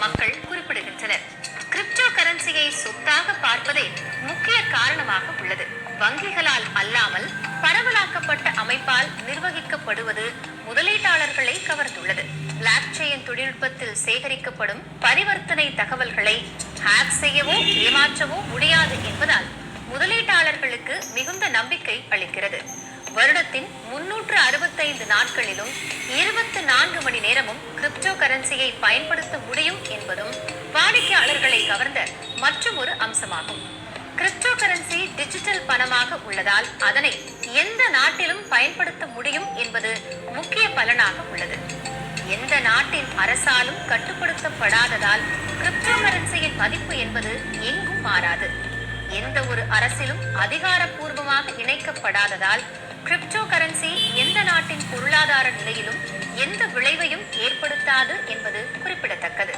மக்கள் குறிப்பிடுகின்றனர். கிரிப்டோ கரன்சியை சொத்தாக பார்ப்பதே முக்கிய காரணமாக உள்ளது. வங்கிகளால் அல்லாமல் பரவலாக்கப்பட்ட அமைப்பால் நிர்வகிக்கப்படுவது முதலீட்டாளர்களை கவர்ந்துள்ளது. பிளாக் செயின் தொழில்நுட்பத்தில் சேகரிக்கப்படும் பரிவர்த்தனை தகவல்களை ஹேக் செய்யவோ ஏமாற்றவோ முடியாது என்பதால் முதலீட்டாளர்களுக்கு மிகுந்த நம்பிக்கை அளிக்கிறது. வருடத்தின் 365 நாட்களிலும் 24 மணி நேரமும் கிரிப்டோ கரன்சியை பயன்படுத்த முடியும் என்பதும் வாடிக்கையாளர்களை கவர்ந்த மற்றும் ஒரு அம்சமாகும். கிரிப்டோ கரன்சி டிஜிட்டல் பணமாக உள்ளதால் அதனை எந்த நாட்டிலும் பயன்படுத்த முடியும் என்பது முக்கிய பலனாக உள்ளது. எந்த நாட்டின் அரசாலும் கட்டுப்படுத்தப்படாததால் கிரிப்டோ கரன்சியின் மதிப்பு என்பது எங்கும் மாறாது. எந்த ஒரு அரசிலும் அதிகாரப்பூர்வமாக இணைக்கப்படாததால் கிரிப்டோ கரன்சி எந்த நாட்டின் பொருளாதார நிலையிலும் எந்த விளைவையும் ஏற்படுத்தாது என்பது குறிப்பிடத்தக்கது.